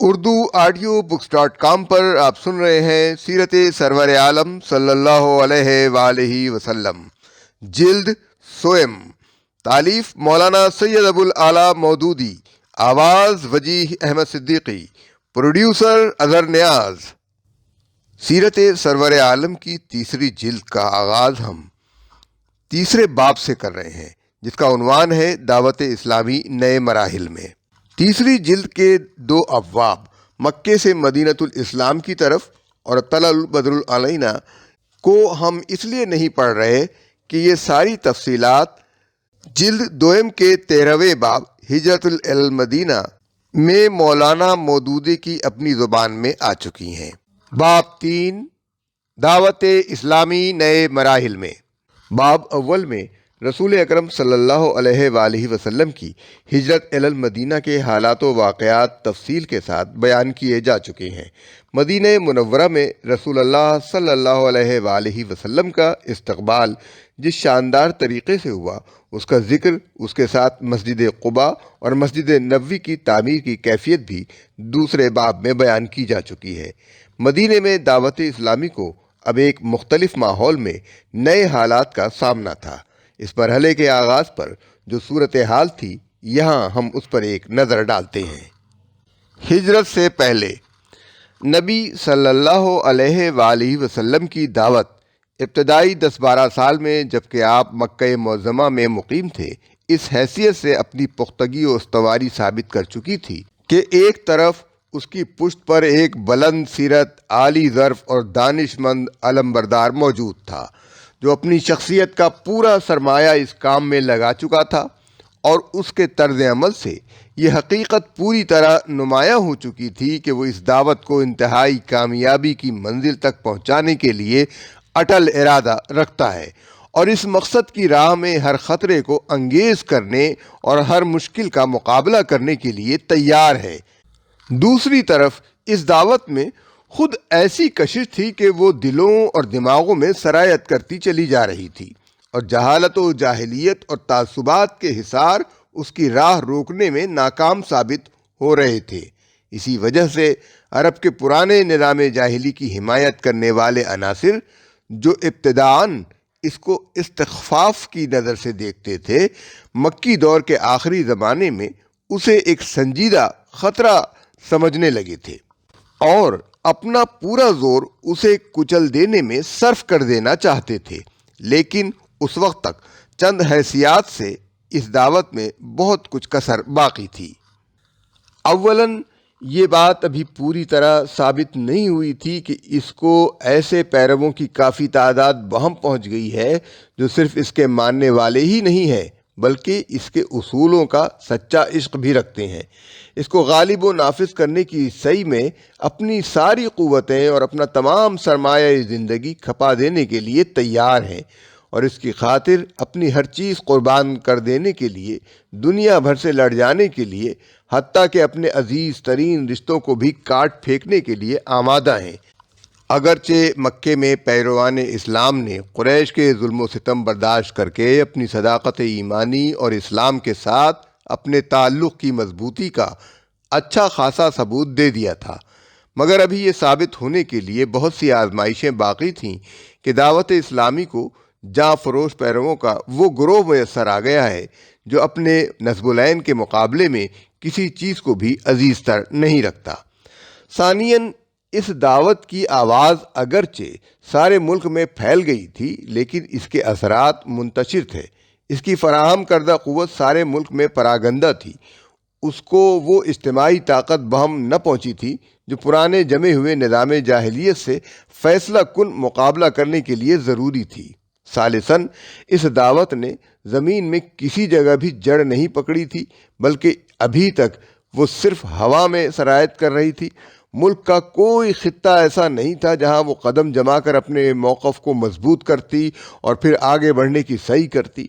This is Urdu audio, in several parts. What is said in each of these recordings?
اردو آڈیو بکس .com پر آپ سن رہے ہیں سیرت سرور عالم صلی اللہ علیہ وآلہ وسلم، جلد سوئم، تالیف مولانا سید ابو الاعلیٰ مودودی، آواز وجیح احمد صدیقی، پروڈیوسر اظہر نیاز۔ سیرت سرور عالم کی تیسری جلد کا آغاز ہم تیسرے باب سے کر رہے ہیں، جس کا عنوان ہے دعوت اسلامی نئے مراحل میں۔ تیسری جلد کے 2 ابواب مکے سے مدینۃ الاسلام کی طرف اور طلع البدر علینا کو ہم اس لیے نہیں پڑھ رہے کہ یہ ساری تفصیلات جلد دوئم کے 13ویں باب ہجرت المدینہ میں مولانا مودودی کی اپنی زبان میں آ چکی ہیں۔ باب 3 دعوت اسلامی نئے مراحل میں۔ باب اول میں رسول اکرم صلی اللہ علیہ وآلہ وسلم کی ہجرت المدینہ کے حالات و واقعات تفصیل کے ساتھ بیان کیے جا چکے ہیں۔ مدینہ منورہ میں رسول اللہ صلی اللہ علیہ وآلہ وسلم کا استقبال جس شاندار طریقے سے ہوا، اس کا ذکر، اس کے ساتھ مسجد قباء اور مسجد نبوی کی تعمیر کی کیفیت بھی دوسرے باب میں بیان کی جا چکی ہے۔ مدینہ میں دعوت اسلامی کو اب ایک مختلف ماحول میں نئے حالات کا سامنا تھا۔ اس مرحلے کے آغاز پر جو صورتحال تھی، یہاں ہم اس پر ایک نظر ڈالتے ہیں۔ ہجرت سے پہلے نبی صلی اللہ علیہ وآلہ وسلم کی دعوت ابتدائی 10-12 سال میں جبکہ آپ مکہ معظمہ میں مقیم تھے، اس حیثیت سے اپنی پختگی و استواری ثابت کر چکی تھی کہ ایک طرف اس کی پشت پر ایک بلند سیرت، عالی ظرف اور دانش مند علمبردار موجود تھا، جو اپنی شخصیت کا پورا سرمایہ اس کام میں لگا چکا تھا، اور اس کے طرز عمل سے یہ حقیقت پوری طرح نمایاں ہو چکی تھی کہ وہ اس دعوت کو انتہائی کامیابی کی منزل تک پہنچانے کے لیے اٹل ارادہ رکھتا ہے اور اس مقصد کی راہ میں ہر خطرے کو انگیز کرنے اور ہر مشکل کا مقابلہ کرنے کے لیے تیار ہے۔ دوسری طرف اس دعوت میں خود ایسی کشش تھی کہ وہ دلوں اور دماغوں میں سرایت کرتی چلی جا رہی تھی، اور جہالت و جاہلیت اور تعصبات کے حصار اس کی راہ روکنے میں ناکام ثابت ہو رہے تھے۔ اسی وجہ سے عرب کے پرانے نظام جاہلی کی حمایت کرنے والے عناصر، جو ابتداً اس کو استخفاف کی نظر سے دیکھتے تھے، مکی دور کے آخری زمانے میں اسے ایک سنجیدہ خطرہ سمجھنے لگے تھے اور اپنا پورا زور اسے کچل دینے میں صرف کر دینا چاہتے تھے۔ لیکن اس وقت تک چند حیثیات سے اس دعوت میں بہت کچھ کسر باقی تھی۔ اولاً یہ بات ابھی پوری طرح ثابت نہیں ہوئی تھی کہ اس کو ایسے پیرووں کی کافی تعداد بہم پہنچ گئی ہے جو صرف اس کے ماننے والے ہی نہیں ہیں بلکہ اس کے اصولوں کا سچا عشق بھی رکھتے ہیں، اس کو غالب و نافذ کرنے کی سعی میں اپنی ساری قوتیں اور اپنا تمام سرمایہ زندگی کھپا دینے کے لیے تیار ہیں، اور اس کی خاطر اپنی ہر چیز قربان کر دینے کے لیے، دنیا بھر سے لڑ جانے کے لیے، حتیٰ کہ اپنے عزیز ترین رشتوں کو بھی کاٹ پھینکنے کے لیے آمادہ ہیں۔ اگرچہ مکے میں پیروان اسلام نے قریش کے ظلم و ستم برداشت کر کے اپنی صداقت ایمانی اور اسلام کے ساتھ اپنے تعلق کی مضبوطی کا اچھا خاصا ثبوت دے دیا تھا، مگر ابھی یہ ثابت ہونے کے لیے بہت سی آزمائشیں باقی تھیں کہ دعوت اسلامی کو جاں فروش پیرووں کا وہ گروہ میسر آ گیا ہے جو اپنے نصب العین کے مقابلے میں کسی چیز کو بھی عزیز تر نہیں رکھتا۔ ثانیاً اس دعوت کی آواز اگرچہ سارے ملک میں پھیل گئی تھی، لیکن اس کے اثرات منتشر تھے، اس کی فراہم کردہ قوت سارے ملک میں پراگندہ تھی، اس کو وہ اجتماعی طاقت بہم نہ پہنچی تھی جو پرانے جمے ہوئے نظام جاہلیت سے فیصلہ کن مقابلہ کرنے کے لیے ضروری تھی۔ ثالثاً اس دعوت نے زمین میں کسی جگہ بھی جڑ نہیں پکڑی تھی، بلکہ ابھی تک وہ صرف ہوا میں سرایت کر رہی تھی۔ ملک کا کوئی خطہ ایسا نہیں تھا جہاں وہ قدم جما کر اپنے موقف کو مضبوط کرتی اور پھر آگے بڑھنے کی سعی کرتی۔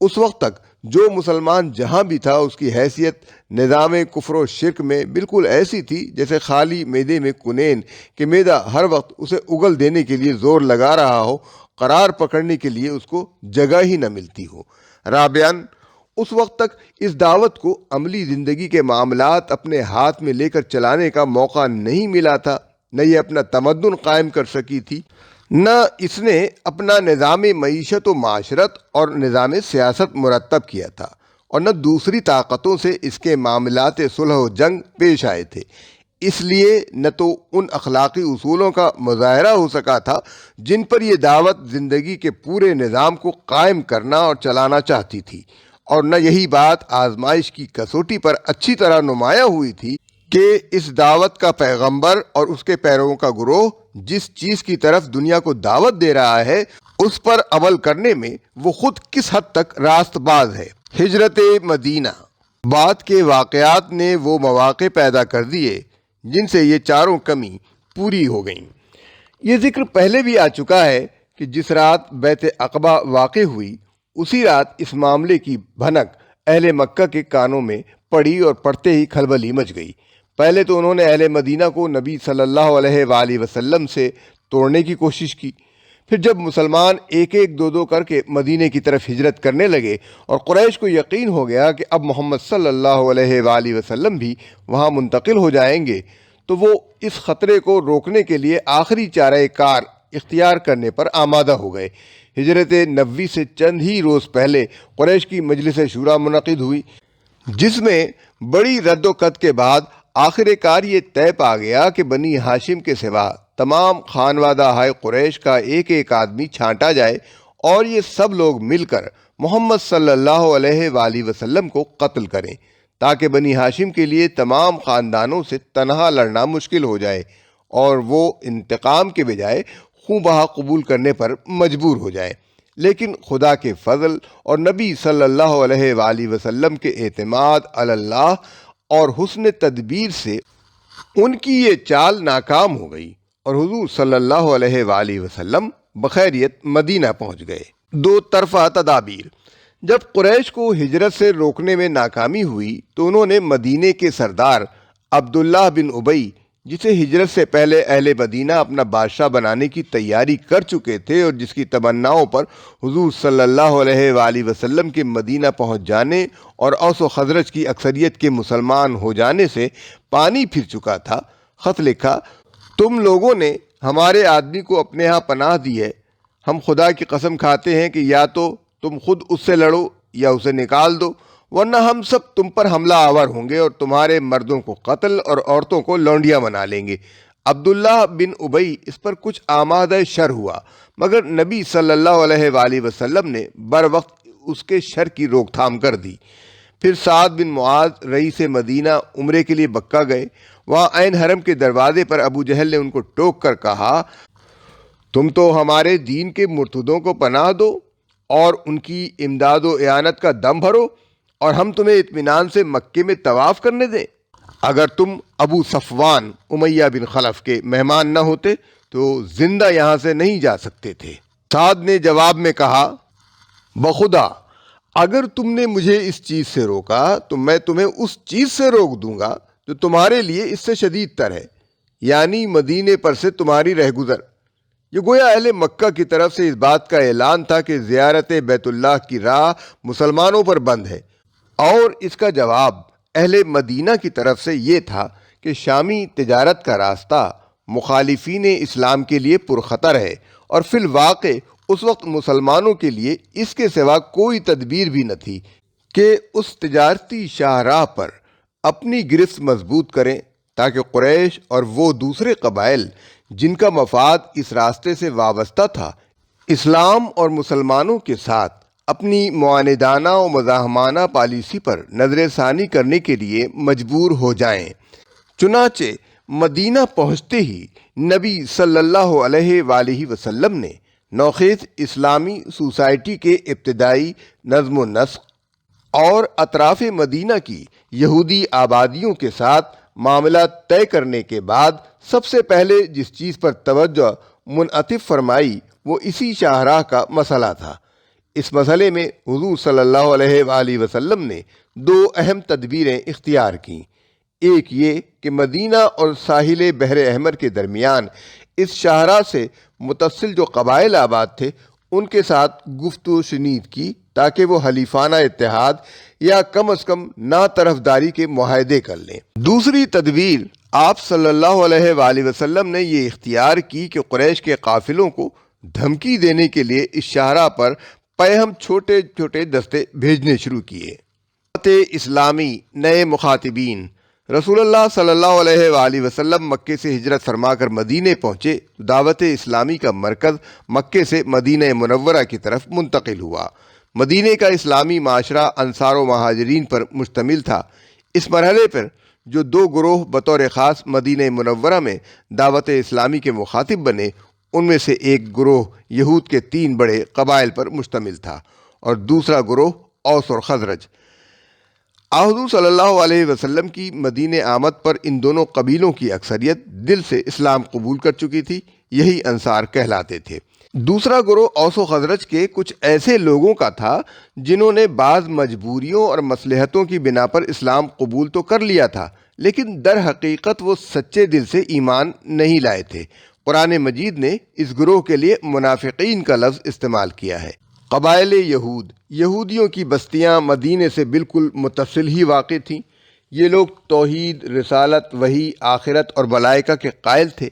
اس وقت تک جو مسلمان جہاں بھی تھا، اس کی حیثیت نظام کفر و شرک میں بالکل ایسی تھی جیسے خالی معدے میں کنین کہ معدہ ہر وقت اسے اگل دینے کے لیے زور لگا رہا ہو، قرار پکڑنے کے لیے اس کو جگہ ہی نہ ملتی ہو۔ رابعاً اس وقت تک اس دعوت کو عملی زندگی کے معاملات اپنے ہاتھ میں لے کر چلانے کا موقع نہیں ملا تھا، نہ یہ اپنا تمدن قائم کر سکی تھی، نہ اس نے اپنا نظام معیشت و معاشرت اور نظام سیاست مرتب کیا تھا، اور نہ دوسری طاقتوں سے اس کے معاملات صلح و جنگ پیش آئے تھے۔ اس لیے نہ تو ان اخلاقی اصولوں کا مظاہرہ ہو سکا تھا جن پر یہ دعوت زندگی کے پورے نظام کو قائم کرنا اور چلانا چاہتی تھی، اور نہ یہی بات آزمائش کی کسوٹی پر اچھی طرح نمایاں ہوئی تھی کہ اس دعوت کا پیغمبر اور اس کے پیرووں کا گروہ جس چیز کی طرف دنیا کو دعوت دے رہا ہے اس پر عمل کرنے میں وہ خود کس حد تک راست باز ہے۔ ہجرت مدینہ۔ بعد کے واقعات نے وہ مواقع پیدا کر دیے جن سے یہ چاروں کمی پوری ہو گئیں۔ یہ ذکر پہلے بھی آ چکا ہے کہ جس رات بیعت عقبہ واقع ہوئی اسی رات اس معاملے کی بھنک اہل مکہ کے کانوں میں پڑی، اور پڑتے ہی کھلبلی مچ گئی۔ پہلے تو انہوں نے اہل مدینہ کو نبی صلی اللہ علیہ وآلہ وسلم سے توڑنے کی کوشش کی۔ پھر جب مسلمان ایک ایک دو کر کے مدینے کی طرف ہجرت کرنے لگے اور قریش کو یقین ہو گیا کہ اب محمد صلی اللہ علیہ وآلہ وسلم بھی وہاں منتقل ہو جائیں گے، تو وہ اس خطرے کو روکنے کے لیے آخری چارہ کار اختیار کرنے پر آمادہ ہو گئے۔ ہجرت نبوی سے چند ہی روز پہلے قریش کی مجلس شورا منعقد ہوئی، جس میں بڑی رد و قت کے بعد آخر کار یہ طے پا گیا کہ بنی ہاشم کے سوا تمام خانوادہ ہائے قریش کا ایک ایک آدمی چھانٹا جائے، اور یہ سب لوگ مل کر محمد صلی اللہ علیہ وآلہ وسلم کو قتل کریں، تاکہ بنی ہاشم کے لیے تمام خاندانوں سے تنہا لڑنا مشکل ہو جائے، اور وہ انتقام کے بجائے خوں بہا قبول کرنے پر مجبور ہو جائے۔ لیکن خدا کے فضل اور نبی صلی اللہ علیہ وآلہ وسلم کے اعتماد علی اللہ اور حسن تدبیر سے ان کی یہ چال ناکام ہو گئی، اور حضور صلی اللہ علیہ وآلہ وسلم بخیریت مدینہ پہنچ گئے۔ دو طرفہ تدابیر۔ جب قریش کو ہجرت سے روکنے میں ناکامی ہوئی تو انہوں نے مدینے کے سردار عبداللہ بن ابی، جسے ہجرت سے پہلے اہل مدینہ اپنا بادشاہ بنانے کی تیاری کر چکے تھے اور جس کی تمناؤں پر حضور صلی اللہ علیہ وآلہ وسلم کے مدینہ پہنچ جانے اور اوس و خزرج کی اکثریت کے مسلمان ہو جانے سے پانی پھر چکا تھا، خط لکھا: تم لوگوں نے ہمارے آدمی کو اپنے ہاں پناہ دی ہے، ہم خدا کی قسم کھاتے ہیں کہ یا تو تم خود اس سے لڑو یا اسے نکال دو، ورنہ ہم سب تم پر حملہ آور ہوں گے اور تمہارے مردوں کو قتل اور عورتوں کو لونڈیاں بنا لیں گے۔ عبداللہ بن ابی اس پر کچھ آمادہ شر ہوا، مگر نبی صلی اللہ علیہ وآلہ وسلم نے بر وقت اس کے شر کی روک تھام کر دی۔ پھر سعد بن معاذ رئیس مدینہ عمرے کے لیے مکہ گئے۔ وہاں عین حرم کے دروازے پر ابو جہل نے ان کو ٹوک کر کہا: تم تو ہمارے دین کے مرتدوں کو پناہ دو اور ان کی امداد و اعانت کا دم بھرو، اور ہم تمہیں اطمینان سے مکے میں طواف کرنے دیں۔ اگر تم ابو صفوان امیہ بن خلف کے مہمان نہ ہوتے تو زندہ یہاں سے نہیں جا سکتے تھے۔ سعد نے جواب میں کہا: بخدا، اگر تم نے مجھے اس چیز سے روکا تو میں تمہیں اس چیز سے روک دوں گا جو تمہارے لیے اس سے شدید تر ہے، یعنی مدینے پر سے تمہاری رہگزر۔ یہ گویا اہل مکہ کی طرف سے اس بات کا اعلان تھا کہ زیارت بیت اللہ کی راہ مسلمانوں پر بند ہے، اور اس کا جواب اہل مدینہ کی طرف سے یہ تھا کہ شامی تجارت کا راستہ مخالفین اسلام کے لیے پرخطر ہے، اور فی الواقع اس وقت مسلمانوں کے لیے اس کے سوا کوئی تدبیر بھی نہ تھی کہ اس تجارتی شاہراہ پر اپنی گرفت مضبوط کریں، تاکہ قریش اور وہ دوسرے قبائل جن کا مفاد اس راستے سے وابستہ تھا، اسلام اور مسلمانوں کے ساتھ اپنی معاندانہ و مزاحمانہ پالیسی پر نظر ثانی کرنے کے لیے مجبور ہو جائیں۔ چنانچہ مدینہ پہنچتے ہی نبی صلی اللہ علیہ وآلہ وسلم نے نوخیز اسلامی سوسائٹی کے ابتدائی نظم و نسق اور اطراف مدینہ کی یہودی آبادیوں کے ساتھ معاملہ طے کرنے کے بعد سب سے پہلے جس چیز پر توجہ منعطف فرمائی وہ اسی شاہراہ کا مسئلہ تھا۔ اس مسئلے میں حضور صلی اللہ علیہ وآلہ وسلم نے دو اہم تدبیریں اختیار کیں۔ ایک یہ کہ مدینہ اور ساحل بحر احمر کے درمیان اس شاہراہ سے متصل جو قبائل آباد تھے ان کے ساتھ گفت و شنید کی، تاکہ وہ حلیفانہ اتحاد یا کم از کم نا طرفداری کے معاہدے کر لیں۔ دوسری تدبیر آپ صلی اللہ علیہ وآلہ وسلم نے یہ اختیار کی کہ قریش کے قافلوں کو دھمکی دینے کے لیے اس شاہراہ پر پیہم چھوٹے چھوٹے دستے بھیجنے شروع کیے۔ دعوت اسلامی نئے مخاطبین۔ رسول اللہ صلی اللہ علیہ وآلہ وسلم مکے سے ہجرت فرما کر مدینے پہنچے۔ دعوت اسلامی کا مرکز مکے سے مدینہ منورہ کی طرف منتقل ہوا۔ مدینے کا اسلامی معاشرہ انصار و مہاجرین پر مشتمل تھا۔ اس مرحلے پر جو دو گروہ بطور خاص مدینہ منورہ میں دعوت اسلامی کے مخاطب بنے، ان میں سے ایک گروہ یہود کے 3 بڑے قبائل پر مشتمل تھا اور دوسرا گروہ اوس اور خزرج۔ حضور صلی اللہ علیہ وسلم کی مدینہ آمد پر ان دونوں قبیلوں کی اکثریت دل سے اسلام قبول کر چکی تھی، یہی انصار کہلاتے تھے۔ دوسرا گروہ اوس و خزرج کے کچھ ایسے لوگوں کا تھا جنہوں نے بعض مجبوریوں اور مصلحتوں کی بنا پر اسلام قبول تو کر لیا تھا، لیکن در حقیقت وہ سچے دل سے ایمان نہیں لائے تھے۔ قرآن مجید نے اس گروہ کے لیے منافقین کا لفظ استعمال کیا ہے۔ قبائل یہود، یہودیوں کی بستیاں مدینے سے بالکل متصل ہی واقع تھیں۔ یہ لوگ توحید، رسالت، وحی، آخرت اور ملائکہ کے قائل تھے۔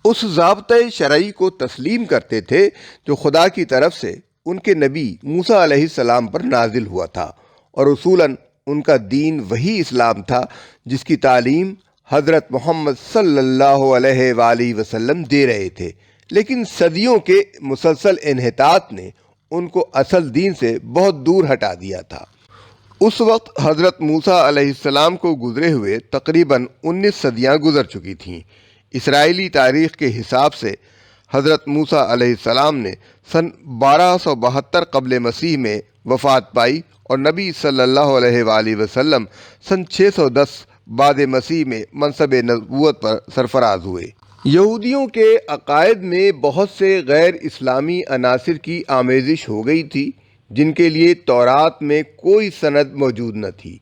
اس ضابطۂ شرعی کو تسلیم کرتے تھے جو خدا کی طرف سے ان کے نبی موسیٰ علیہ السلام پر نازل ہوا تھا، اور اصولاً ان کا دین وہی اسلام تھا جس کی تعلیم حضرت محمد صلی اللہ علیہ وآلہ وسلم دے رہے تھے۔ لیکن صدیوں کے مسلسل انحطاط نے ان کو اصل دین سے بہت دور ہٹا دیا تھا۔ اس وقت حضرت موسیٰ علیہ السلام کو گزرے ہوئے تقریباً 19 صدیاں گزر چکی تھیں۔ اسرائیلی تاریخ کے حساب سے حضرت موسیٰ علیہ السلام نے سن 1272 قبل مسیح میں وفات پائی اور نبی صلی اللہ علیہ وآلہ وسلم سن 610 بعد مسیح میں منصب نبوت پر سرفراز ہوئے۔ یہودیوں کے عقائد میں بہت سے غیر اسلامی عناصر کی آمیزش ہو گئی تھی جن کے لیے تورات میں کوئی سند موجود نہ تھی۔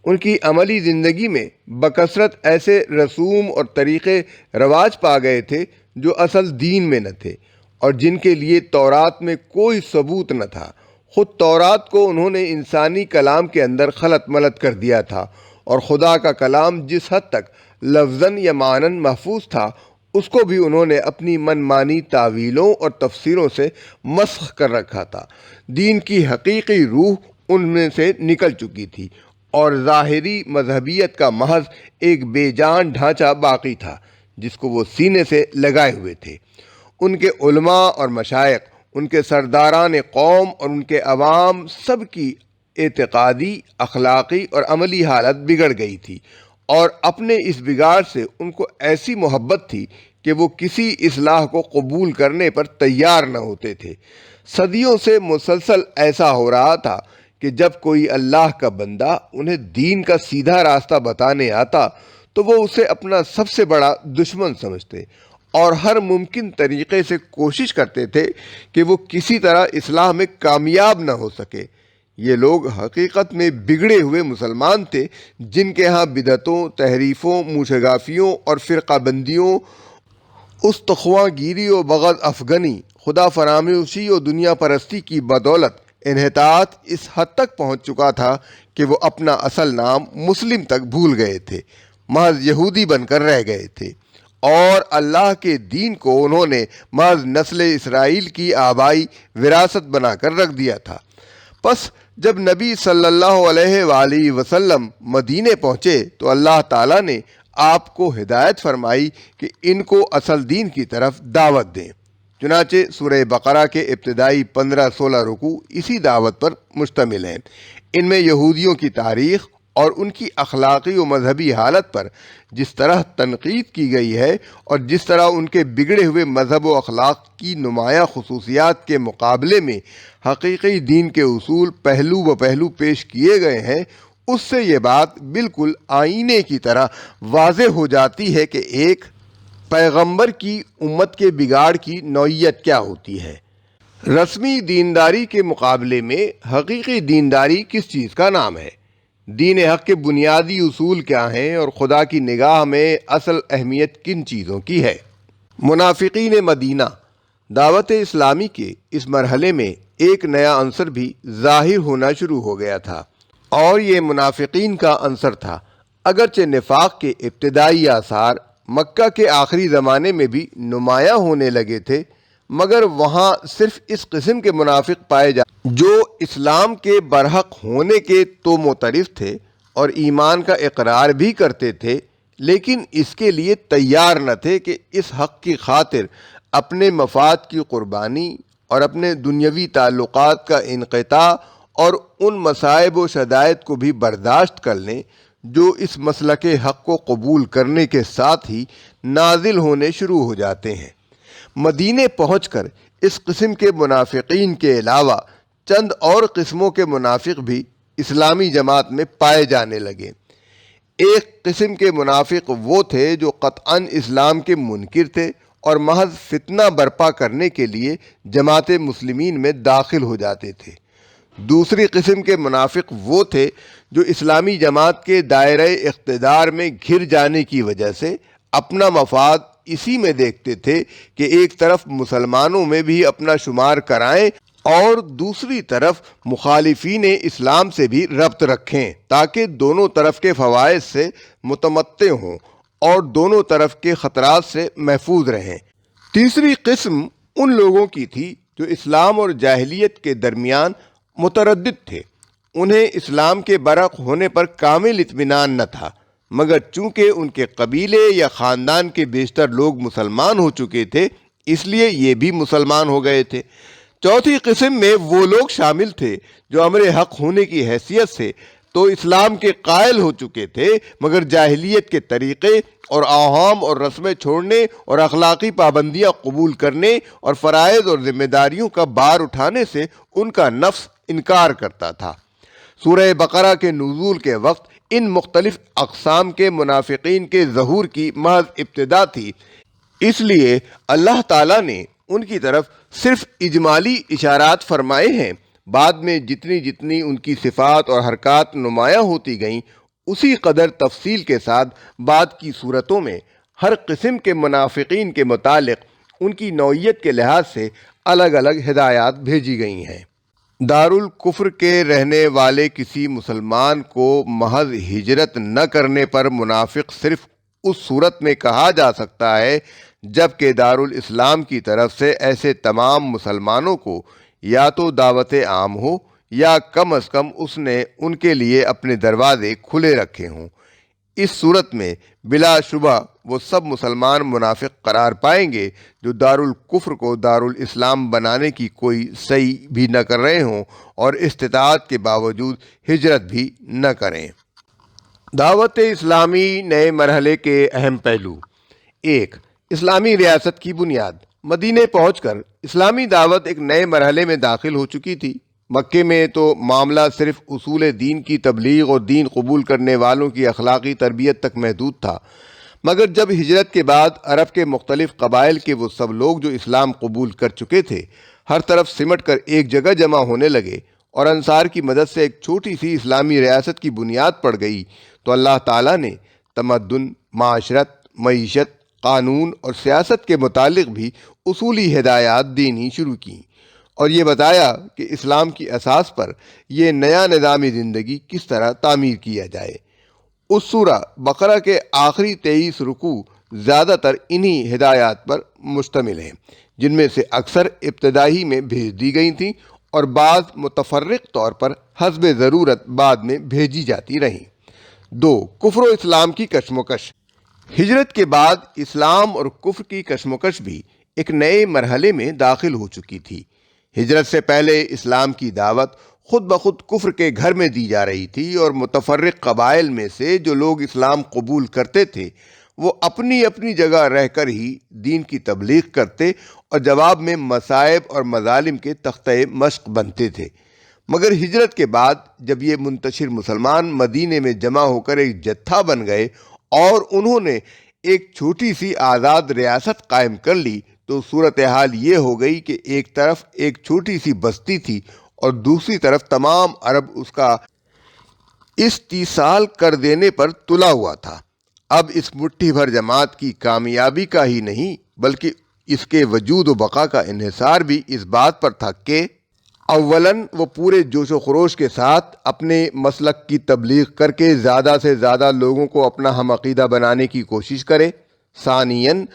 ان کی عملی زندگی میں بکثرت ایسے رسوم اور طریقے رواج پا گئے تھے جو اصل دین میں نہ تھے اور جن کے لیے تورات میں کوئی ثبوت نہ تھا۔ خود تورات کو انہوں نے انسانی کلام کے اندر خلط ملط کر دیا تھا، اور خدا کا کلام جس حد تک لفظاً یا معناً محفوظ تھا اس کو بھی انہوں نے اپنی من مانی تعویلوں اور تفسیروں سے مسخ کر رکھا تھا۔ دین کی حقیقی روح ان میں سے نکل چکی تھی اور ظاہری مذہبیت کا محض ایک بے جان ڈھانچہ باقی تھا جس کو وہ سینے سے لگائے ہوئے تھے۔ ان کے علماء اور مشائخ، ان کے سرداران قوم اور ان کے عوام سب کی اعتقادی، اخلاقی اور عملی حالت بگڑ گئی تھی، اور اپنے اس بگاڑ سے ان کو ایسی محبت تھی کہ وہ کسی اصلاح کو قبول کرنے پر تیار نہ ہوتے تھے۔ صدیوں سے مسلسل ایسا ہو رہا تھا کہ جب کوئی اللہ کا بندہ انہیں دین کا سیدھا راستہ بتانے آتا تو وہ اسے اپنا سب سے بڑا دشمن سمجھتے اور ہر ممکن طریقے سے کوشش کرتے تھے کہ وہ کسی طرح اصلاح میں کامیاب نہ ہو سکے۔ یہ لوگ حقیقت میں بگڑے ہوئے مسلمان تھے جن کے ہاں بدعتوں، تحریفوں، موشگافیوں اور فرقہ بندیوں، استخواں گیری و بغض افغانی، خدا فراموشی و دنیا پرستی کی بدولت انحطاط اس حد تک پہنچ چکا تھا کہ وہ اپنا اصل نام مسلم تک بھول گئے تھے، محض یہودی بن کر رہ گئے تھے، اور اللہ کے دین کو انہوں نے محض نسل اسرائیل کی آبائی وراثت بنا کر رکھ دیا تھا۔ پس جب نبی صلی اللہ علیہ وآلہ وسلم مدینے پہنچے تو اللہ تعالیٰ نے آپ کو ہدایت فرمائی کہ ان کو اصل دین کی طرف دعوت دیں۔ چنانچہ سورہ بقرہ کے ابتدائی 15-16 رکوع اسی دعوت پر مشتمل ہیں۔ ان میں یہودیوں کی تاریخ اور ان کی اخلاقی و مذہبی حالت پر جس طرح تنقید کی گئی ہے اور جس طرح ان کے بگڑے ہوئے مذہب و اخلاق کی نمایاں خصوصیات کے مقابلے میں حقیقی دین کے اصول پہلو و پہلو پیش کیے گئے ہیں، اس سے یہ بات بالکل آئینے کی طرح واضح ہو جاتی ہے کہ ایک پیغمبر کی امت کے بگاڑ کی نوعیت کیا ہوتی ہے۔ رسمی دینداری کے مقابلے میں حقیقی دینداری کس چیز کا نام ہے؟ دین حق کے بنیادی اصول کیا ہیں اور خدا کی نگاہ میں اصل اہمیت کن چیزوں کی ہے؟ منافقین مدینہ۔ دعوت اسلامی کے اس مرحلے میں ایک نیا عنصر بھی ظاہر ہونا شروع ہو گیا تھا۔ اور یہ منافقین کا عنصر تھا۔ اگرچہ نفاق کے ابتدائی آثار مکہ کے آخری زمانے میں بھی نمایاں ہونے لگے تھے، مگر وہاں صرف اس قسم کے منافق پائے جاتے جو اسلام کے برحق ہونے کے تو معترف تھے اور ایمان کا اقرار بھی کرتے تھے، لیکن اس کے لیے تیار نہ تھے کہ اس حق کی خاطر اپنے مفاد کی قربانی اور اپنے دنیاوی تعلقات کا انقطاع اور ان مصائب و شدائد کو بھی برداشت کر لیں جو اس مسلک حق کو قبول کرنے کے ساتھ ہی نازل ہونے شروع ہو جاتے ہیں۔ مدینے پہنچ کر اس قسم کے منافقین کے علاوہ چند اور قسموں کے منافق بھی اسلامی جماعت میں پائے جانے لگے۔ ایک قسم کے منافق وہ تھے جو قطعاً اسلام کے منکر تھے اور محض فتنہ برپا کرنے کے لیے جماعت مسلمین میں داخل ہو جاتے تھے۔ دوسری قسم کے منافق وہ تھے جو اسلامی جماعت کے دائرہ اقتدار میں گھر جانے کی وجہ سے اپنا مفاد اسی میں دیکھتے تھے کہ ایک طرف مسلمانوں میں بھی اپنا شمار کرائیں اور دوسری طرف مخالفین اسلام سے بھی ربط رکھیں تاکہ دونوں طرف کے فوائد سے متمتع ہوں اور دونوں طرف کے خطرات سے محفوظ رہیں۔ تیسری قسم ان لوگوں کی تھی جو اسلام اور جاہلیت کے درمیان متردد تھے۔ انہیں اسلام کے برحق ہونے پر کامل اطمینان نہ تھا، مگر چونکہ ان کے قبیلے یا خاندان کے بیشتر لوگ مسلمان ہو چکے تھے اس لیے یہ بھی مسلمان ہو گئے تھے۔ چوتھی قسم میں وہ لوگ شامل تھے جو امر حق ہونے کی حیثیت سے تو اسلام کے قائل ہو چکے تھے، مگر جاہلیت کے طریقے اور احکام اور رسمیں چھوڑنے اور اخلاقی پابندیاں قبول کرنے اور فرائض اور ذمہ داریوں کا بار اٹھانے سے ان کا نفس انکار کرتا تھا۔ سورہ بقرہ کے نزول کے وقت ان مختلف اقسام کے منافقین کے ظہور کی محض ابتدا تھی، اس لیے اللہ تعالیٰ نے ان کی طرف صرف اجمالی اشارات فرمائے ہیں۔ بعد میں جتنی جتنی ان کی صفات اور حرکات نمایاں ہوتی گئیں، اسی قدر تفصیل کے ساتھ بعد کی صورتوں میں ہر قسم کے منافقین کے متعلق ان کی نوعیت کے لحاظ سے الگ الگ ہدایات بھیجی گئی ہیں۔ دارالکفر کے رہنے والے کسی مسلمان کو محض ہجرت نہ کرنے پر منافق صرف اس صورت میں کہا جا سکتا ہے جبکہ دارالاسلام کی طرف سے ایسے تمام مسلمانوں کو یا تو دعوت عام ہو یا کم از کم اس نے ان کے لیے اپنے دروازے کھلے رکھے ہوں۔ اس صورت میں بلا شبہ وہ سب مسلمان منافق قرار پائیں گے جو دارالکفر کو دارالاسلام بنانے کی کوئی سعی بھی نہ کر رہے ہوں اور استطاعت کے باوجود ہجرت بھی نہ کریں۔ دعوت اسلامی نئے مرحلے کے اہم پہلو۔ ایک، اسلامی ریاست کی بنیاد۔ مدینے پہنچ کر اسلامی دعوت ایک نئے مرحلے میں داخل ہو چکی تھی۔ مکے میں تو معاملہ صرف اصول دین کی تبلیغ اور دین قبول کرنے والوں کی اخلاقی تربیت تک محدود تھا، مگر جب ہجرت کے بعد عرب کے مختلف قبائل کے وہ سب لوگ جو اسلام قبول کر چکے تھے ہر طرف سمٹ کر ایک جگہ جمع ہونے لگے اور انصار کی مدد سے ایک چھوٹی سی اسلامی ریاست کی بنیاد پڑ گئی تو اللہ تعالیٰ نے تمدن، معاشرت، معیشت، قانون اور سیاست کے متعلق بھی اصولی ہدایات دینی شروع کیں اور یہ بتایا کہ اسلام کی اساس پر یہ نیا نظام زندگی کس طرح تعمیر کیا جائے۔ اس سورہ بقرہ کے آخری 23 رکوع زیادہ تر انہی ہدایات پر مشتمل ہیں، جن میں سے اکثر ابتدائی میں بھیج دی گئی تھیں اور بعض متفرق طور پر حسب ضرورت بعد میں بھیجی جاتی رہیں۔ دو، کفر و اسلام کی کشمکش۔ ہجرت کے بعد اسلام اور کفر کی کشمکش بھی ایک نئے مرحلے میں داخل ہو چکی تھی۔ ہجرت سے پہلے اسلام کی دعوت خود بخود کفر کے گھر میں دی جا رہی تھی اور متفرق قبائل میں سے جو لوگ اسلام قبول کرتے تھے وہ اپنی اپنی جگہ رہ کر ہی دین کی تبلیغ کرتے اور جواب میں مصائب اور مظالم کے تختہ مشق بنتے تھے۔ مگر ہجرت کے بعد جب یہ منتشر مسلمان مدینے میں جمع ہو کر ایک جتھا بن گئے اور انہوں نے ایک چھوٹی سی آزاد ریاست قائم کر لی تو صورتحال یہ ہو گئی کہ ایک طرف ایک چھوٹی سی بستی تھی اور دوسری طرف تمام عرب اس کا استیصال کر دینے پر تلا ہوا تھا۔ اب اس مٹھی بھر جماعت کی کامیابی کا ہی نہیں بلکہ اس کے وجود و بقا کا انحصار بھی اس بات پر تھا کہ اولاً وہ پورے جوش و خروش کے ساتھ اپنے مسلک کی تبلیغ کر کے زیادہ سے زیادہ لوگوں کو اپنا ہم عقیدہ بنانے کی کوشش کرے۔ ثانیاً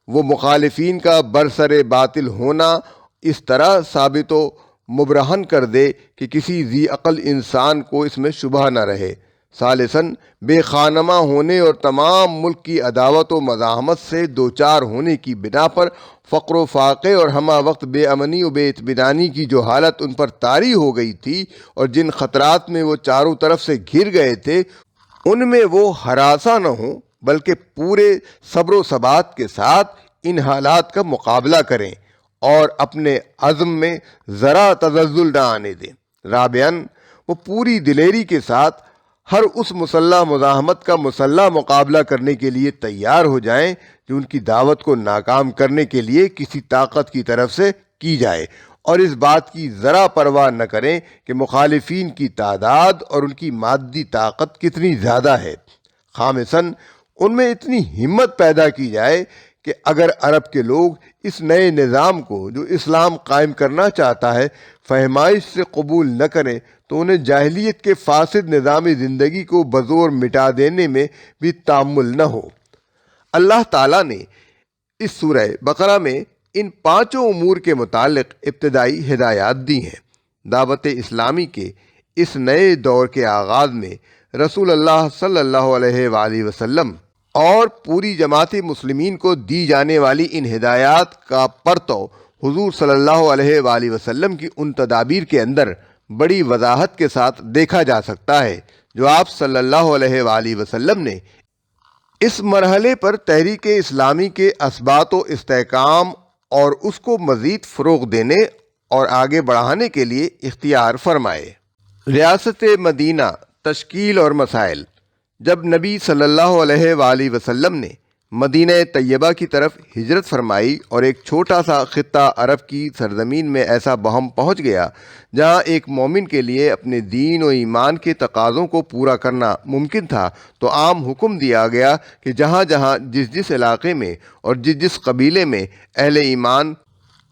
وہ مخالفین کا برسر باطل ہونا اس طرح ثابت و مبرہن کر دے کہ کسی ذی عقل انسان کو اس میں شبہ نہ رہے۔ ثالثاً بے خانمہ ہونے اور تمام ملک کی عداوت و مزاحمت سے دوچار ہونے کی بنا پر فقر و فاقے اور ہمہ وقت بے امنی و بے اطمینانی کی جو حالت ان پر طاری ہو گئی تھی اور جن خطرات میں وہ چاروں طرف سے گھر گئے تھے، ان میں وہ ہراساں نہ ہوں بلکہ پورے صبر و ثبات کے ساتھ ان حالات کا مقابلہ کریں اور اپنے عزم میں ذرا تزلزل نہ آنے دیں۔ رابعاً وہ پوری دلیری کے ساتھ ہر اس مسلح مزاحمت کا مسلح مقابلہ کرنے کے لیے تیار ہو جائیں جو ان کی دعوت کو ناکام کرنے کے لیے کسی طاقت کی طرف سے کی جائے، اور اس بات کی ذرا پرواہ نہ کریں کہ مخالفین کی تعداد اور ان کی مادی طاقت کتنی زیادہ ہے۔ خامساً ان میں اتنی ہمت پیدا کی جائے کہ اگر عرب کے لوگ اس نئے نظام کو جو اسلام قائم کرنا چاہتا ہے فہمائش سے قبول نہ کریں تو انہیں جاہلیت کے فاسد نظام زندگی کو بزور مٹا دینے میں بھی تامل نہ ہو۔ اللہ تعالیٰ نے اس سورہ بقرہ میں ان پانچوں امور کے متعلق ابتدائی ہدایات دی ہیں۔ دعوت اسلامی کے اس نئے دور کے آغاز میں رسول اللہ صلی اللہ علیہ وآلہ وسلم اور پوری جماعت مسلمین کو دی جانے والی ان ہدایات کا پرتو حضور صلی اللہ علیہ وآلہ وسلم کی ان تدابیر کے اندر بڑی وضاحت کے ساتھ دیکھا جا سکتا ہے جو آپ صلی اللہ علیہ وآلہ وسلم نے اس مرحلے پر تحریک اسلامی کے اثبات و استحکام اور اس کو مزید فروغ دینے اور آگے بڑھانے کے لیے اختیار فرمائے۔ ریاست مدینہ، تشکیل اور مسائل۔ جب نبی صلی اللہ علیہ وآلہ وسلم نے مدینہ طیبہ کی طرف ہجرت فرمائی اور ایک چھوٹا سا خطہ عرب کی سرزمین میں ایسا بہم پہنچ گیا جہاں ایک مومن کے لیے اپنے دین و ایمان کے تقاضوں کو پورا کرنا ممکن تھا، تو عام حکم دیا گیا کہ جہاں جہاں جس علاقے میں اور جس قبیلے میں اہل ایمان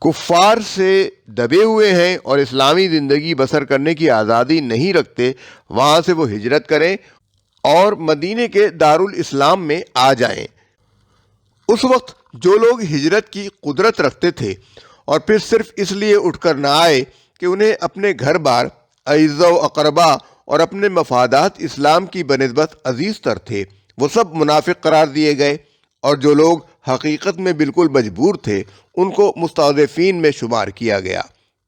کفار سے دبے ہوئے ہیں اور اسلامی زندگی بسر کرنے کی آزادی نہیں رکھتے، وہاں سے وہ ہجرت کریں اور مدینے کے دارالاسلام میں آ جائیں۔ اس وقت جو لوگ ہجرت کی قدرت رکھتے تھے اور پھر صرف اس لیے اٹھ کر نہ آئے کہ انہیں اپنے گھر بار، اعزاء و اقربا اور اپنے مفادات اسلام کی بنسبت عزیز تر تھے، وہ سب منافق قرار دیے گئے، اور جو لوگ حقیقت میں بالکل مجبور تھے ان کو مستضعفین میں شمار کیا گیا،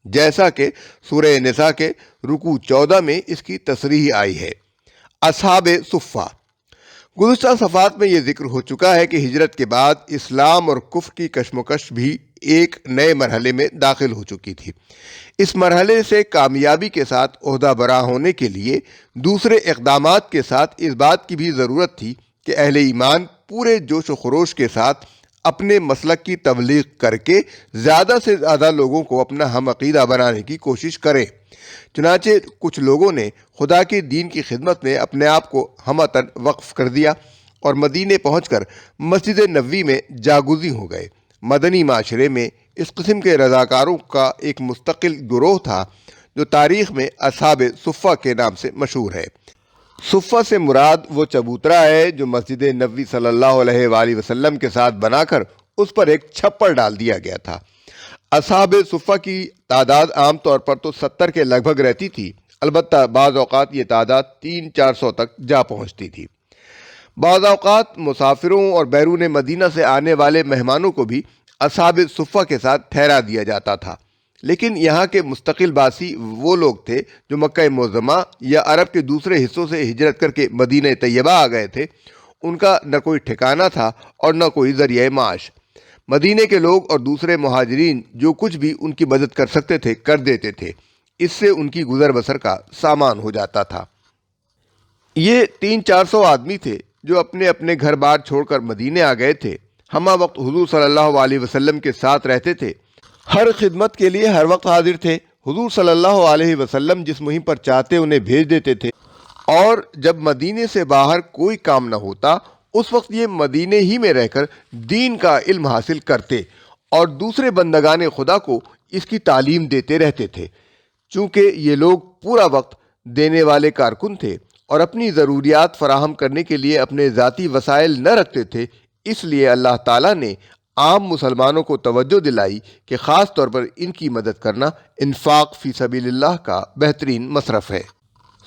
جیسا کہ سورہ نساء کے رکوع 14 میں اس کی تصریح آئی ہے۔ اصحاب صفہ۔ گزشتہ صفحات میں یہ ذکر ہو چکا ہے کہ ہجرت کے بعد اسلام اور کفر کی کشمکش بھی ایک نئے مرحلے میں داخل ہو چکی تھی۔ اس مرحلے سے کامیابی کے ساتھ عہدہ برآ ہونے کے لیے دوسرے اقدامات کے ساتھ اس بات کی بھی ضرورت تھی کہ اہل ایمان پورے جوش و خروش کے ساتھ اپنے مسلک کی تبلیغ کر کے زیادہ سے زیادہ لوگوں کو اپنا ہم عقیدہ بنانے کی کوشش کریں۔ چنانچہ کچھ لوگوں نے خدا کے دین کی خدمت میں اپنے آپ کو ہمتاً وقف کر دیا اور مدینے پہنچ کر مسجد نبوی میں جاگزی ہو گئے۔ مدنی معاشرے میں اس قسم کے رضاکاروں کا ایک مستقل گروہ تھا جو تاریخ میں اصحاب صفہ کے نام سے مشہور ہے۔ صفہ سے مراد وہ چبوترا ہے جو مسجد نبوی صلی اللہ علیہ وآلہ وسلم کے ساتھ بنا کر اس پر ایک چھپر ڈال دیا گیا تھا۔ اصحاب صفہ کی تعداد عام طور پر تو 70 کے لگ بھگ رہتی تھی، البتہ بعض اوقات یہ تعداد 300-400 تک جا پہنچتی تھی۔ بعض اوقات مسافروں اور بیرون مدینہ سے آنے والے مہمانوں کو بھی اصحاب صفہ کے ساتھ ٹھہرا دیا جاتا تھا، لیکن یہاں کے مستقل باسی وہ لوگ تھے جو مکہ معظمہ یا عرب کے دوسرے حصوں سے ہجرت کر کے مدینہ طیبہ آ گئے تھے۔ ان کا نہ کوئی ٹھکانہ تھا اور نہ کوئی ذریعہ معاش۔ مدینے کے لوگ اور دوسرے مہاجرین جو کچھ بھی ان کی مدد کر سکتے تھے کر دیتے تھے، اس سے ان کی گزر بسر کا سامان ہو جاتا تھا۔ یہ 300-400 آدمی تھے جو اپنے اپنے گھر بار چھوڑ کر مدینے آ گئے تھے، ہمہ وقت حضور صلی اللہ علیہ وسلم کے ساتھ رہتے تھے، ہر خدمت کے لیے ہر وقت حاضر تھے۔ حضور صلی اللہ علیہ وسلم جس مہم پر چاہتے انہیں بھیج دیتے تھے، اور جب مدینے سے باہر کوئی کام نہ ہوتا اس وقت یہ مدینے ہی میں رہ کر دین کا علم حاصل کرتے اور دوسرے بندگان خدا کو اس کی تعلیم دیتے رہتے تھے۔ چونکہ یہ لوگ پورا وقت دینے والے کارکن تھے اور اپنی ضروریات فراہم کرنے کے لیے اپنے ذاتی وسائل نہ رکھتے تھے، اس لیے اللہ تعالیٰ نے عام مسلمانوں کو توجہ دلائی کہ خاص طور پر ان کی مدد کرنا انفاق فی سبیل اللہ کا بہترین مصرف ہے۔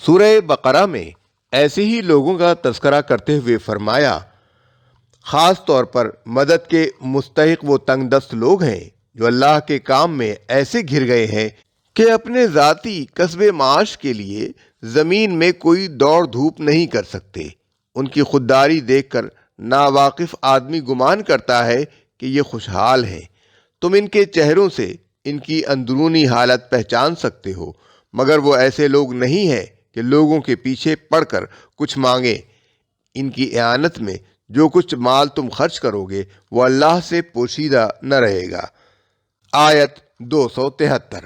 سورہ بقرہ میں ایسے ہی لوگوں کا تذکرہ کرتے ہوئے فرمایا، خاص طور پر مدد کے مستحق وہ تنگ دست لوگ ہیں جو اللہ کے کام میں ایسے گھر گئے ہیں کہ اپنے ذاتی کسب معاش کے لیے زمین میں کوئی دوڑ دھوپ نہیں کر سکتے۔ ان کی خودداری دیکھ کر ناواقف آدمی گمان کرتا ہے کہ یہ خوشحال ہیں۔ تم ان کے چہروں سے ان کی اندرونی حالت پہچان سکتے ہو، مگر وہ ایسے لوگ نہیں ہیں کہ لوگوں کے پیچھے پڑ کر کچھ مانگیں۔ ان کی اعانت میں جو کچھ مال تم خرچ کرو گے وہ اللہ سے پوشیدہ نہ رہے گا۔ آیت 273۔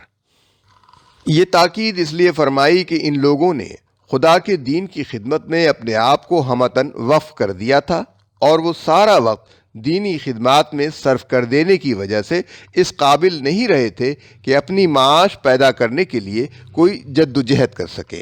یہ تاکید اس لیے فرمائی کہ ان لوگوں نے خدا کے دین کی خدمت میں اپنے آپ کو ہمتاً وقف کر دیا تھا اور وہ سارا وقت دینی خدمات میں صرف کر دینے کی وجہ سے اس قابل نہیں رہے تھے کہ اپنی معاش پیدا کرنے کے لیے کوئی جدوجہد کر سکے۔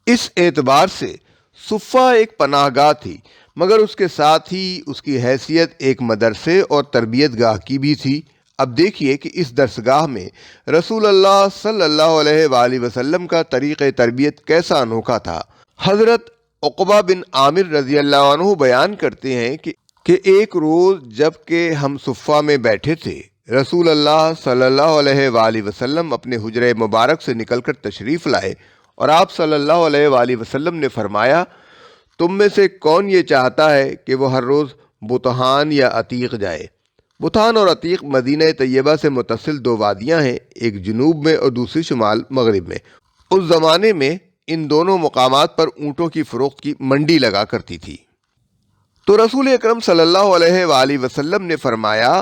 اس اعتبار سے صفہ ایک پناہ گاہ تھی، مگر اس کے ساتھ ہی اس کی حیثیت ایک مدرسے اور تربیت گاہ کی بھی تھی۔ اب دیکھیے کہ اس درسگاہ میں رسول اللہ صلی اللہ علیہ وآلہ وسلم کا طریقہ تربیت کیسا انوکھا تھا۔ حضرت عقبہ بن عامر رضی اللہ عنہ بیان کرتے ہیں کہ ایک روز جب کہ ہم صفہ میں بیٹھے تھے، رسول اللہ صلی اللہ علیہ وآلہ وسلم اپنے حجرہ مبارک سے نکل کر تشریف لائے اور آپ صلی اللہ علیہ وآلہ وسلم نے فرمایا، تم میں سے کون یہ چاہتا ہے کہ وہ ہر روز بطحان یا عتیق جائے؟ بطحان اور عتیق مدینہ طیبہ سے متصل دو وادیاں ہیں، ایک جنوب میں اور دوسری شمال مغرب میں۔ اس زمانے میں ان دونوں مقامات پر اونٹوں کی فروخت کی منڈی لگا کرتی تھی۔ تو رسول اکرم صلی اللہ علیہ وآلہ وسلم نے فرمایا،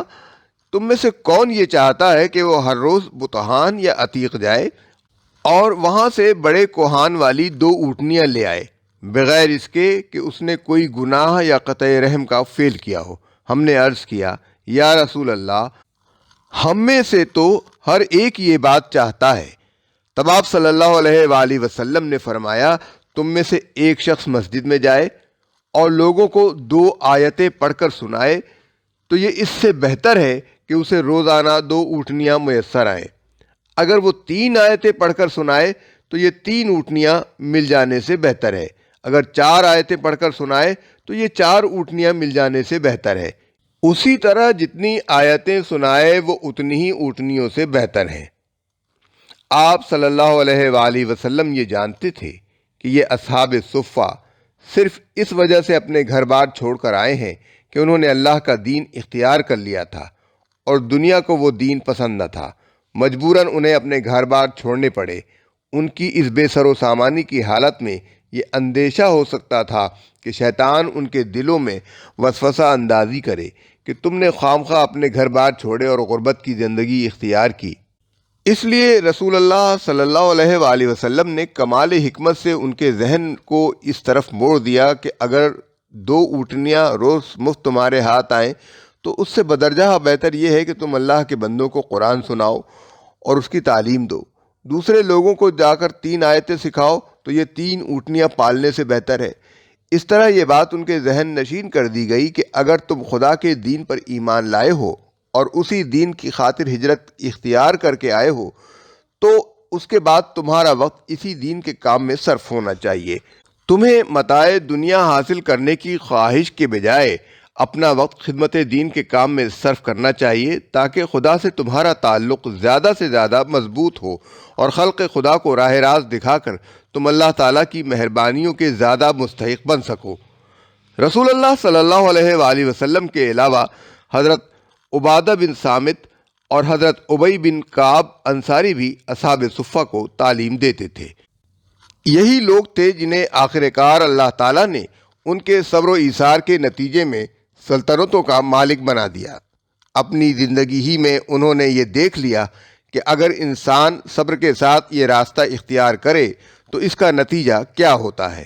تم میں سے کون یہ چاہتا ہے کہ وہ ہر روز بطحان یا عتیق جائے اور وہاں سے بڑے کوہان والی 2 اونٹنیاں لے آئے، بغیر اس کے کہ اس نے کوئی گناہ یا قطع رحم کا فعل کیا ہو؟ ہم نے عرض کیا، یا رسول اللہ، ہم میں سے تو ہر ایک یہ بات چاہتا ہے۔ تب آپ صلی اللہ علیہ وآلہ وسلم نے فرمایا، تم میں سے ایک شخص مسجد میں جائے اور لوگوں کو 2 آیتیں پڑھ کر سنائے تو یہ اس سے بہتر ہے کہ اسے روزانہ 2 اونٹنیاں میسر آئیں۔ اگر وہ 3 آیتیں پڑھ کر سنائے تو یہ 3 اونٹنیاں مل جانے سے بہتر ہے۔ اگر 4 آیتیں پڑھ کر سنائے تو یہ 4 اونٹنیاں مل جانے سے بہتر ہے۔ اسی طرح جتنی آیتیں سنائے وہ اتنی ہی اونٹنیوں سے بہتر ہیں۔ آپ صلی اللہ علیہ وآلہ وسلم یہ جانتے تھے کہ یہ اصحاب صفہ صرف اس وجہ سے اپنے گھر بار چھوڑ کر آئے ہیں کہ انہوں نے اللہ کا دین اختیار کر لیا تھا اور دنیا کو وہ دین پسند نہ تھا۔ مجبوراً انہیں اپنے گھر بار چھوڑنے پڑے۔ ان کی اس بے سر و سامانی کی حالت میں یہ اندیشہ ہو سکتا تھا کہ شیطان ان کے دلوں میں وسوسہ اندازی کرے کہ تم نے خواہ اپنے گھر بار چھوڑے اور غربت کی زندگی اختیار کی۔ اس لیے رسول اللہ صلی اللہ علیہ وآلہ وسلم نے کمال حکمت سے ان کے ذہن کو اس طرف موڑ دیا کہ اگر 2 اونٹنیاں روز مفت تمہارے ہاتھ آئیں تو اس سے بدرجہ بہتر یہ ہے کہ تم اللہ کے بندوں کو قرآن سناؤ اور اس کی تعلیم دو۔ دوسرے لوگوں کو جا کر 3 آیتیں سکھاؤ تو یہ 3 اونٹنیاں پالنے سے بہتر ہے۔ اس طرح یہ بات ان کے ذہن نشین کر دی گئی کہ اگر تم خدا کے دین پر ایمان لائے ہو اور اسی دین کی خاطر ہجرت اختیار کر کے آئے ہو تو اس کے بعد تمہارا وقت اسی دین کے کام میں صرف ہونا چاہیے۔ تمہیں متاع دنیا حاصل کرنے کی خواہش کے بجائے اپنا وقت خدمت دین کے کام میں صرف کرنا چاہیے تاکہ خدا سے تمہارا تعلق زیادہ سے زیادہ مضبوط ہو اور خلق خدا کو راہ راست دکھا کر تم اللہ تعالیٰ کی مہربانیوں کے زیادہ مستحق بن سکو۔ رسول اللہ صلی اللہ علیہ وآلہ وسلم کے علاوہ حضرت عبادہ بن صامت اور حضرت ابی بن کعب انصاری بھی اصحاب صفہ کو تعلیم دیتے تھے۔ یہی لوگ تھے جنہیں آخر کار اللہ تعالیٰ نے ان کے صبر و ایثار کے نتیجے میں سلطنتوں کا مالک بنا دیا۔ اپنی زندگی ہی میں انہوں نے یہ دیکھ لیا کہ اگر انسان صبر کے ساتھ یہ راستہ اختیار کرے تو اس کا نتیجہ کیا ہوتا ہے۔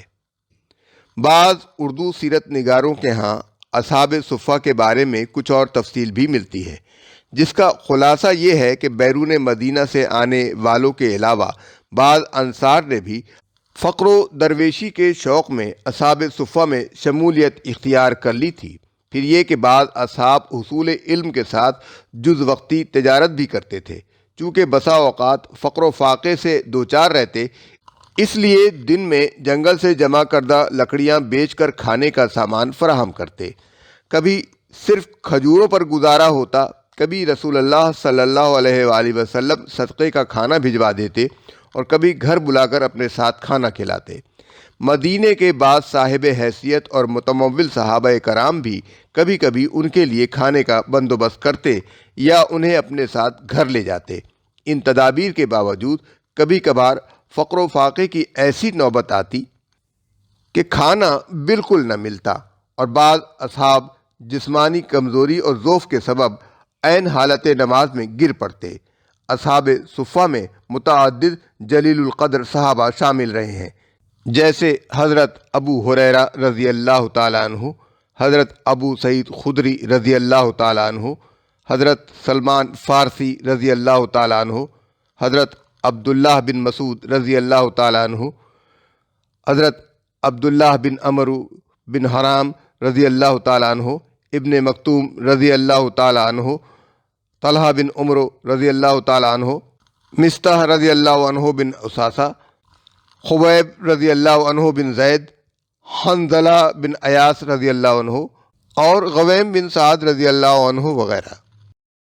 بعض اردو سیرت نگاروں کے ہاں اصحاب صفہ کے بارے میں کچھ اور تفصیل بھی ملتی ہے، جس کا خلاصہ یہ ہے کہ بیرون مدینہ سے آنے والوں کے علاوہ بعض انصار نے بھی فقر و درویشی کے شوق میں اصحاب صفہ میں شمولیت اختیار کر لی تھی۔ پھر یہ کہ بعض اصحاب حصول علم کے ساتھ جز وقتی تجارت بھی کرتے تھے، چونکہ بسا اوقات فقر و فاقے سے دوچار رہتے، اس لیے دن میں جنگل سے جمع کردہ لکڑیاں بیچ کر کھانے کا سامان فراہم کرتے۔ کبھی صرف کھجوروں پر گزارا ہوتا، کبھی رسول اللہ صلی اللہ علیہ وآلہ وسلم صدقے کا کھانا بھجوا دیتے اور کبھی گھر بلا کر اپنے ساتھ کھانا کھلاتے۔ مدینے کے بعض صاحب حیثیت اور متمول صحابہ کرام بھی کبھی کبھی ان کے لیے کھانے کا بندوبست کرتے یا انہیں اپنے ساتھ گھر لے جاتے۔ ان تدابیر کے باوجود کبھی کبھار فقر و فاقے کی ایسی نوبت آتی کہ کھانا بالکل نہ ملتا اور بعض اصحاب جسمانی کمزوری اور ضعف کے سبب عین حالت نماز میں گر پڑتے۔ اصحاب صفہ میں متعدد جلیل القدر صحابہ شامل رہے ہیں، جیسے حضرت ابو ہریرہ رضی اللہ تعالیٰ عنہ، حضرت ابو سعید خدری رضی اللہ تعالیٰ عنہ، حضرت سلمان فارسی رضی اللہ تعالیٰ عنہ، حضرت عبداللہ بن مسعود رضی اللہ تعالیٰ عنہ، حضرت عبداللہ بن عمرو بن حرام رضی اللہ تعالیٰ عنہ، ابن مکتوم رضی اللہ تعالیٰ عنہ، طلحہ بن عمر رضی اللہ تعالیٰ عنہ، مصطح رضی اللہ عنہ بن اساسہ، خبیب رضی اللہ عنہ بن زید، حنظلہ بن ایاس رضی اللہ عنہ اور غویم بن سعد رضی اللہ عنہ وغیرہ۔